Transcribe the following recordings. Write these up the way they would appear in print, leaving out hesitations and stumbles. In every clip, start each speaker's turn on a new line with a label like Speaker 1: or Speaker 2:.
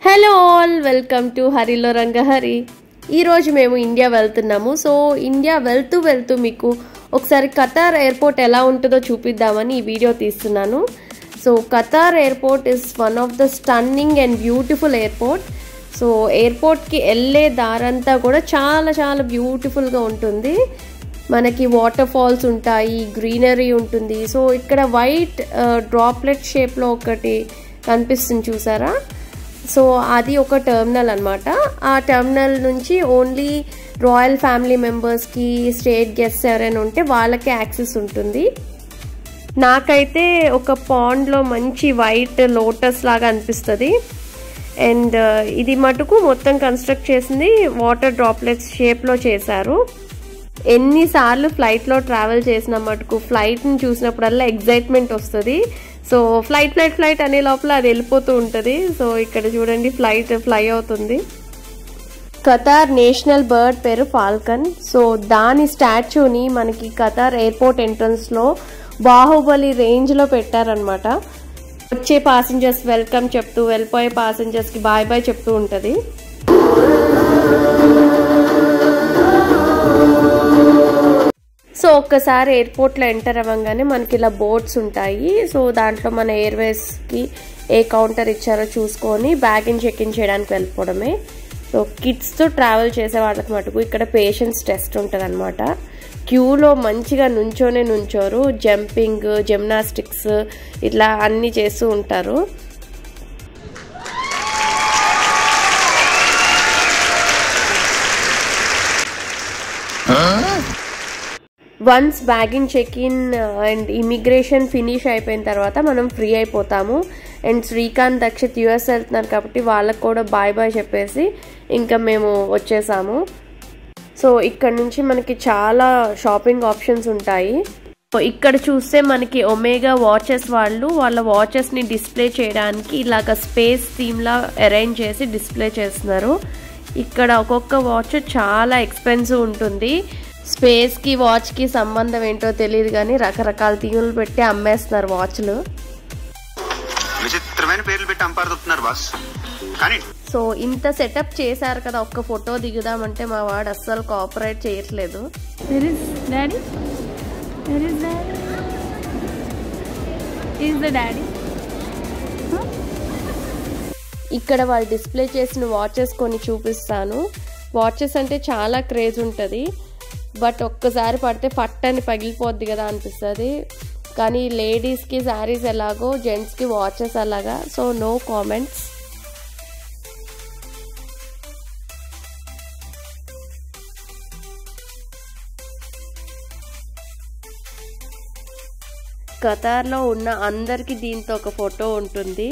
Speaker 1: Hello all, welcome to హరిలో రంగహరి. ఈరోజు మేము ఇండియా వెళ్తున్నాము. సో ఇండియా వెళ్తూ మీకు ఒకసారి ఖతార్ ఎయిర్పోర్ట్ ఎలా ఉంటుందో చూపిద్దామని ఈ వీడియో తీస్తున్నాను. So Qatar airport is one of the stunning and beautiful airport. So ఎయిర్పోర్ట్కి వెళ్ళే దారంతా కూడా చాలా బ్యూటిఫుల్గా ఉంటుంది. మనకి వాటర్ ఫాల్స్ ఉంటాయి, గ్రీనరీ ఉంటుంది. సో ఇక్కడ వైట్ డ్రాప్లెట్ షేప్లో ఒకటి కనిపిస్తుంది, చూసారా? సో అది ఒక టెర్మినల్ అనమాట. ఆ టెర్మినల్ నుంచి ఓన్లీ రాయల్ ఫ్యామిలీ మెంబర్స్కి, స్టేట్ గెస్ట్స్ ఎవరైనా ఉంటే వాళ్ళకే యాక్సెస్ ఉంటుంది. నాకైతే ఒక పాండ్లో మంచి వైట్ లోటస్ లాగా అనిపిస్తుంది. అండ్ ఇది మటుకు మొత్తం కన్స్ట్రక్ట్ చేసింది వాటర్ డ్రాప్లెట్స్ షేప్లో చేశారు. ఎన్నిసార్లు ఫ్లైట్లో ట్రావెల్ చేసిన మటుకు ఫ్లైట్ని చూసినప్పుడల్లా ఎగ్జైట్మెంట్ వస్తుంది. సో ఫ్లైట్ అనే లోపల అది వెళ్ళిపోతూ ఉంటుంది. సో ఇక్కడ చూడండి, ఫ్లైట్ ఫ్లై అవుతుంది. ఖతార్ నేషనల్ బర్డ్ పేరు ఫాల్కన్. సో దాని స్టాచ్యూని మనకి ఖతార్ ఎయిర్పోర్ట్ ఎంట్రన్స్లో బాహుబలి రేంజ్లో పెట్టారనమాట. వచ్చే ప్యాసింజర్స్ వెల్కమ్ చెప్తూ, వెళ్ళిపోయే ప్యాసింజర్స్కి బాయ్ చెప్తూ ఉంటుంది. సో ఒక్కసారి ఎయిర్పోర్ట్లో ఎంటర్ అవ్వగానే మనకి ఇలా బోర్డ్స్ ఉంటాయి. సో దాంట్లో మన ఎయిర్వేస్కి ఏ కౌంటర్ ఇచ్చారో చూసుకొని బ్యాగిన్ చెక్ ఇన్ చేయడానికి వెళ్ళిపోవడమే. సో కిడ్స్తో ట్రావెల్ చేసే వాళ్ళకి మటుకు ఇక్కడ పేషెన్స్ టెస్ట్ ఉంటుంది అనమాట. క్యూలో మంచిగా నుంచోరు, జంపింగ్, జిమ్నాస్టిక్స్ ఇట్లా అన్నీ చేస్తూ ఉంటారు. Once bagging check in and immigration finish అయిపోయిన తర్వాత మనం ఫ్రీ అయిపోతాము. అండ్ శ్రీకాంత్, దక్షిత్ యూఎస్ వెళ్తున్నారు కాబట్టి వాళ్ళకు కూడా బాయ్ చెప్పేసి ఇంకా మేము వచ్చేసాము. సో ఇక్కడ నుంచి మనకి చాలా షాపింగ్ ఆప్షన్స్ ఉంటాయి. ఇక్కడ చూస్తే మనకి ఒమేగా వాచెస్ వాళ్ళ వాచెస్ని డిస్ప్లే చేయడానికి ఇలాగ స్పేస్ థీమ్లా అరేంజ్ చేసి డిస్ప్లే చేస్తున్నారు. ఇక్కడ ఒక్కొక్క వాచ్ చాలా ఎక్స్పెన్సివ్ ఉంటుంది. స్పేస్కి వాచ్కి సంబంధం ఏంటో తెలియదు కానీ రకరకాల థీములు పెట్టి అమ్మేస్తున్నారు వాచ్లు.
Speaker 2: విచిత్రమైన పేర్లు పెట్టి అమ్ముతున్నారు బాస్. సో
Speaker 1: ఇంత సెటప్ చేశారు కదా, ఒక్క ఫోటో దిగుదామంటే మా వాడు అస్సలు కోఆపరేట్ చేయట్లేదు. ఇక్కడ వాళ్ళు డిస్ప్లే చేసిన వాచెస్ కొన్ని చూపిస్తాను. వాచెస్ అంటే చాలా క్రేజ్ ఉంటుంది, బట్ ఒక్కసారి పడితే పట్టని పగిలిపోద్ది కదా అనిపిస్తుంది. కానీ లేడీస్కి శారీస్ ఎలాగో జెంట్స్కి వాచెస్ అలాగా. So no comments. ఖతార్లో ఉన్న అందరికీ దీంతో ఒక ఫోటో ఉంటుంది.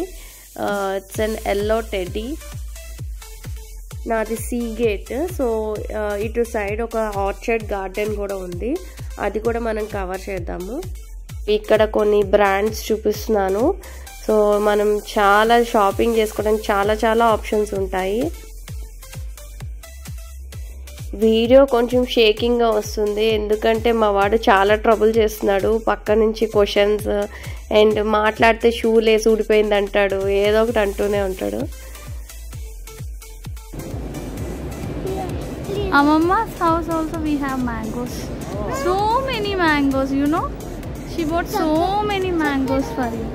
Speaker 1: It's an yellow teddy. నాది సీ గేట్. సో ఇటు సైడ్ ఒక ఆర్చర్డ్ గార్డెన్ కూడా ఉంది, అది కూడా మనం కవర్ చేద్దాము. ఇక్కడ కొన్ని బ్రాండ్స్ చూపిస్తున్నాను. సో మనం చాలా షాపింగ్ చేసుకోవడానికి చాలా ఆప్షన్స్ ఉంటాయి. వీడియో కొంచెం షేకింగ్గా వస్తుంది, ఎందుకంటే మా వాడు చాలా ట్రబుల్ చేస్తున్నాడు. పక్క నుంచి క్వశ్చన్స్ అండ్ మాట్లాడితే షూ లేసి ఊడిపోయింది అంటాడు, ఏదో ఒకటి అంటూనే ఉంటాడు.
Speaker 3: Amamma's house also we have mangoes. So many mangoes, you know. She bought so many mangoes for you.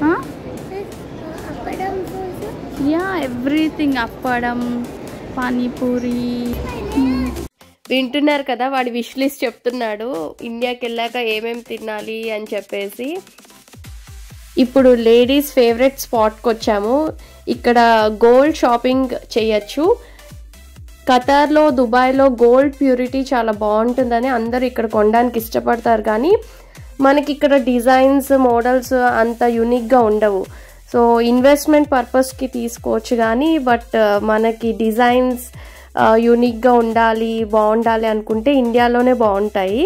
Speaker 3: Huh? Yeah, everything. Appadam, pani puri.
Speaker 1: వింటున్నారు కదా, వాడి విష్ లిస్ట్ చెప్తున్నాడు ఇండియాకి వెళ్ళాక ఏమేమి తినాలి అని చెప్పేసి. ఇప్పుడు లేడీస్ ఫేవరెట్ స్పాట్కి వచ్చాము. ఇక్కడ గోల్డ్ షాపింగ్ చేయొచ్చు. ఖతార్లో, దుబాయ్లో గోల్డ్ ప్యూరిటీ చాలా బాగుంటుందని అందరూ ఇక్కడ కొనడానికి ఇష్టపడతారు. కానీ మనకి ఇక్కడ డిజైన్స్, మోడల్స్ అంత యూనిక్గా ఉండవు. సో ఇన్వెస్ట్మెంట్ పర్పస్కి తీసుకోవచ్చు కానీ, బట్ మనకి డిజైన్స్ యూనిక్గా బాగుండాలి అనుకుంటే ఇండియాలోనే బాగుంటాయి.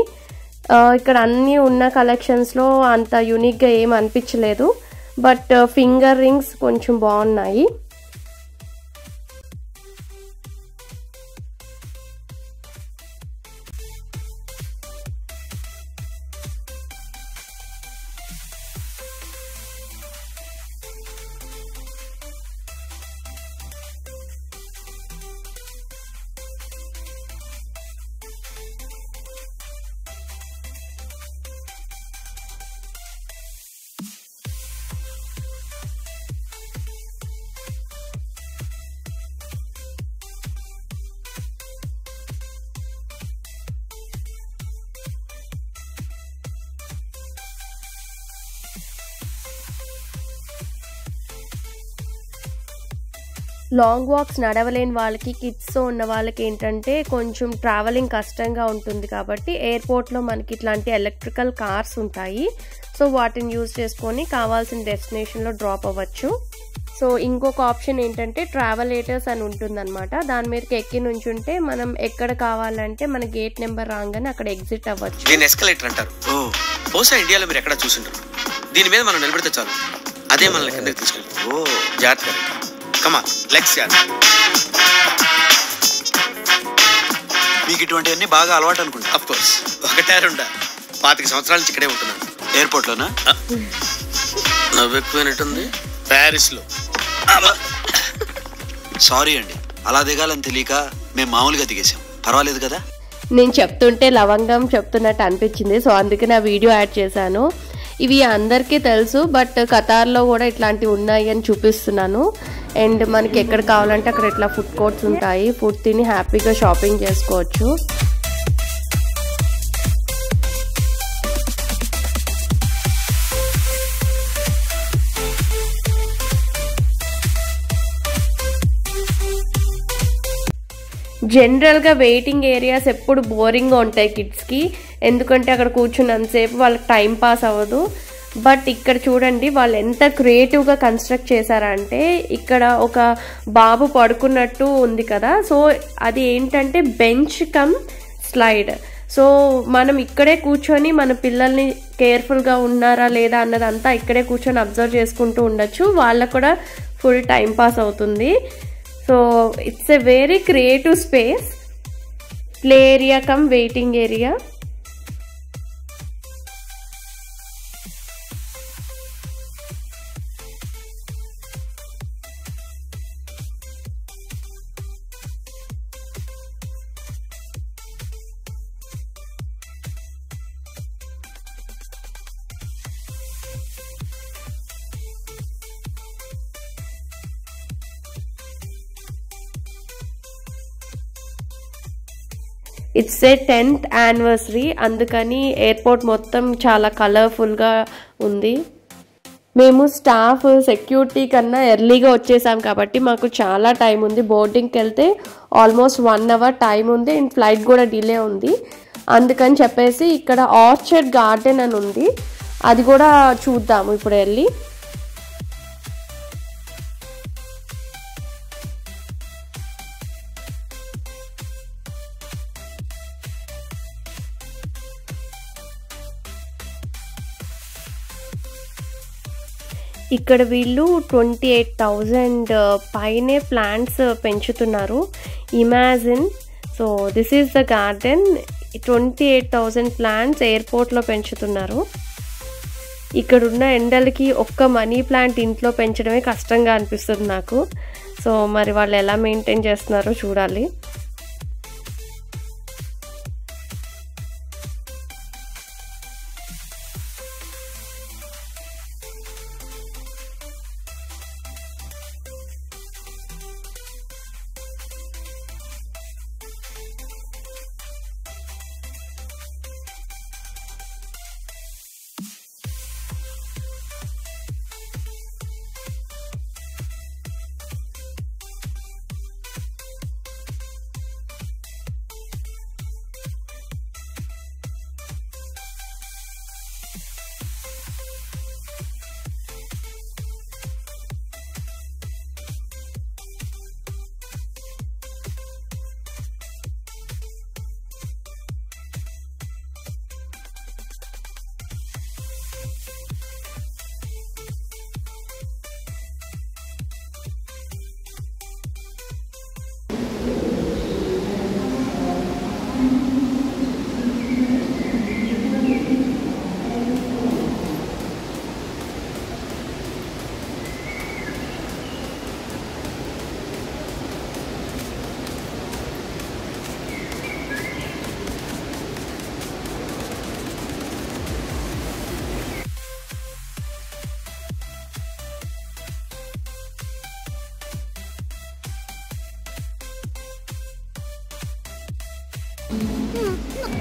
Speaker 1: ఇక్కడ అన్నీ ఉన్న కలెక్షన్స్లో అంత యూనిక్గా ఏం అనిపించలేదు, బట్ ఫింగర్ రింగ్స్ కొంచెం బాగున్నాయి. లాంగ్ వాక్స్ నడవలేని వాళ్ళకి, కిడ్స్తో ఉన్న వాళ్ళకి ఏంటంటే కొంచెం ట్రావెలింగ్ కష్టంగా ఉంటుంది కాబట్టి ఎయిర్పోర్ట్లో మనకి ఇట్లాంటి ఎలక్ట్రికల్ కార్స్ ఉంటాయి. సో వాటిని యూజ్ చేసుకొని కావాల్సిన డెస్టినేషన్లో డ్రాప్ అవ్వచ్చు. సో ఇంకొక ఆప్షన్ ఏంటంటే ట్రావెలేటర్స్ అని ఉంటుందన్నమాట. దాని మీదకి ఎక్కి నుంచుంటే మనం ఎక్కడ కావాలంటే మన గేట్ నెంబర్ రాగానే అక్కడ ఎగ్జిట్ అవ్వచ్చు.
Speaker 4: దీన్ని ఎస్కలేటర్ అంటారు. బహుశా ఇండియాలో మీరు ఎక్కడ చూసింటారు. దీని మీద మనం నిలబడితే చాలు, అదే మనల్ని కిందకి తీసుకెళ్తాం. జాగ్రత్తగా కమా లెగ్స్.
Speaker 2: మీకు ఇటువంటివన్నీ బాగా అలవాటు అనుకుంటా.
Speaker 4: అఫ్ కోర్స్, ఒకటే రెండా 25 సంవత్సరాల నుంచి ఇక్కడే ఉంటున్నాను.
Speaker 2: ఎయిర్పోర్ట్లోనా?
Speaker 4: నవ్వు ఎక్కువైనట్టుంది. ప్యారిస్ లో.
Speaker 2: సారీ అండి, అలా దిగాలని తెలియక మేము మామూలుగా దిగేసాం. పర్వాలేదు కదా?
Speaker 1: నేను చెప్తుంటే లవంగం చెప్తున్నట్టు అనిపించింది, సో అందుకే నా వీడియో యాడ్ చేశాను. ఇవి అందరికీ తెలుసు, బట్ ఖతార్లో కూడా ఇట్లాంటివి ఉన్నాయి అని చూపిస్తున్నాను. అండ్ మనకి ఎక్కడ కావాలంటే అక్కడ ఇట్లా ఫుడ్ కోర్ట్స్ ఉంటాయి. ఫుడ్ తిని హ్యాపీగా షాపింగ్ చేసుకోవచ్చు. జనరల్గా వెయిటింగ్ ఏరియాస్ ఎప్పుడు బోరింగ్గా ఉంటాయి కిడ్స్కి, ఎందుకంటే అక్కడ కూర్చున్నంతసేపు వాళ్ళకి టైం పాస్ అవ్వదు. బట్ ఇక్కడ చూడండి వాళ్ళు ఎంత క్రియేటివ్గా కన్స్ట్రక్ట్ చేశారంటే, ఇక్కడ ఒక బాబు పడుకున్నట్టు ఉంది కదా, సో అది ఏంటంటే బెంచ్ కమ్ స్లైడ్. సో మనం ఇక్కడే కూర్చొని మన పిల్లల్ని కేర్ఫుల్గా ఉన్నారా లేదా అన్నదంతా ఇక్కడే కూర్చొని అబ్జర్వ్ చేసుకుంటూ ఉండొచ్చు. వాళ్ళకు కూడా ఫుల్ టైం పాస్ అవుతుంది. So it's a very creative space. Play area come waiting area. It's a 10th anniversary, అందుకని ఎయిర్పోర్ట్ మొత్తం చాలా కలర్ఫుల్గా ఉంది. మేము స్టాఫ్ సెక్యూరిటీ కన్నా ఎర్లీగా వచ్చేసాం కాబట్టి మాకు చాలా టైం ఉంది. బోర్డింగ్కి వెళ్తే ఆల్మోస్ట్ 1 hour టైం ఉంది అండ్ ఫ్లైట్ కూడా డిలే ఉంది. అందుకని చెప్పేసి ఇక్కడ ఆర్చర్డ్ గార్డెన్ అని ఉంది, అది కూడా చూద్దాము ఇప్పుడు వెళ్ళి. ఇక్కడ వీళ్ళు 28,000 పైనే ప్లాంట్స్ పెంచుతున్నారు. Imagine. So this is the garden. 28,000 plants ఎయిర్పోర్ట్లో పెంచుతున్నారు. ఇక్కడున్న ఎండలకి ఒక్క మనీ ప్లాంట్ ఇంట్లో పెంచడమే కష్టంగా అనిపిస్తుంది నాకు. సో మరి వాళ్ళు ఎలా మెయింటైన్ చేస్తున్నారో చూడాలి.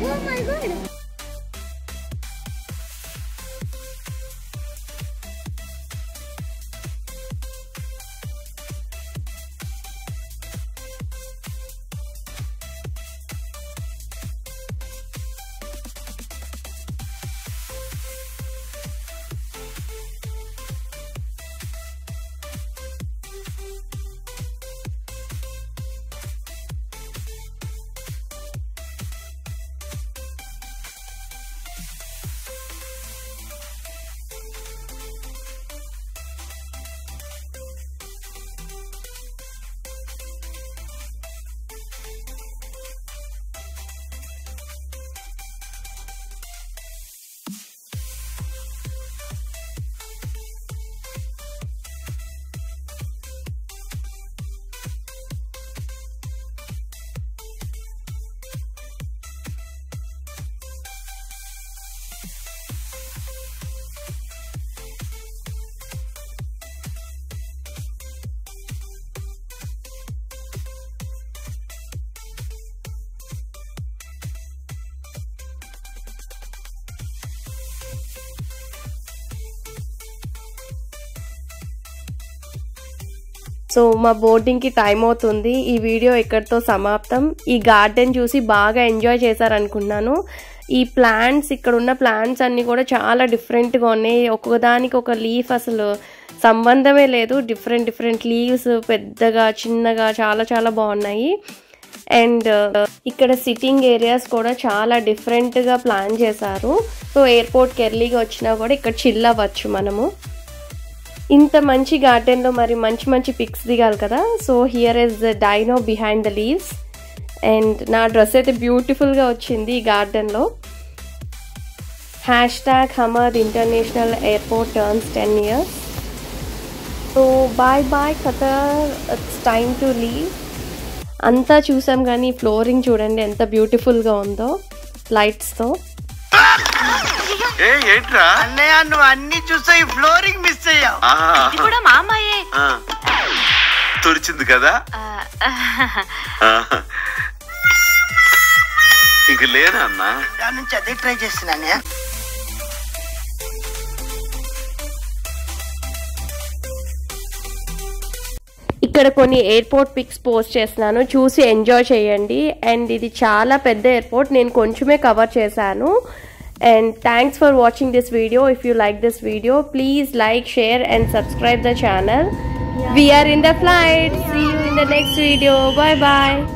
Speaker 5: Oh my god!
Speaker 1: సో మా బోర్డింగ్కి టైం అవుతుంది. ఈ వీడియో ఇక్కడితో సమాప్తం. ఈ గార్డెన్ చూసి బాగా ఎంజాయ్ చేశారనుకున్నాను. ఈ ప్లాంట్స్, ఇక్కడ ఉన్న ప్లాంట్స్ అన్నీ కూడా చాలా డిఫరెంట్గా ఉన్నాయి. ఒక్కొక్కదానికి ఒక లీఫ్ అసలు సంబంధమే లేదు. డిఫరెంట్ లీవ్స్, పెద్దగా చిన్నగా చాలా చాలా బాగున్నాయి. అండ్ ఇక్కడ సిట్టింగ్ ఏరియాస్ కూడా చాలా డిఫరెంట్గా ప్లాన్ చేశారు. సో ఎయిర్పోర్ట్కి ఎర్లీగా వచ్చినా కూడా ఇక్కడ చిల్ అవ్వచ్చు మనము. ఇంత మంచి గార్డెన్లో మరి మంచి పిక్స్ దిగాలి కదా. So here is the dino behind the leaves. And నా డ్రెస్ అయితే బ్యూటిఫుల్గా వచ్చింది ఈ గార్డెన్లో. #Hamad international airport turns 10 years. So bye Qatar, it's time to leave. అంతా చూసాం కానీ ఫ్లోరింగ్ చూడండి ఎంత బ్యూటిఫుల్గా ఉందో లైట్స్తో.
Speaker 4: ఏంట్రా
Speaker 6: అన్నయ్య, నువ్వు అన్ని చూసావు, ఫ్లోరింగ్ మిస్ అయ్యావు.
Speaker 7: ఇది కూడా మా అమ్మాయే.
Speaker 4: తుడిచింది కదా. ఇంక లేనా అన్న?
Speaker 6: దాని నుంచి అదే ట్రై చేస్తున్నానే.
Speaker 1: ఇక్కడ కొన్ని ఎయిర్పోర్ట్ పిక్స్ పోస్ట్ చేస్తున్నాను, చూసి ఎంజాయ్ చేయండి. అండ్ ఇది చాలా పెద్ద ఎయిర్పోర్ట్, నేను కొంచెమే కవర్ చేశాను. And thanks for watching this video. If you like this video, please like, share and subscribe the channel. We are in the flight. See you in the next video. Bye bye.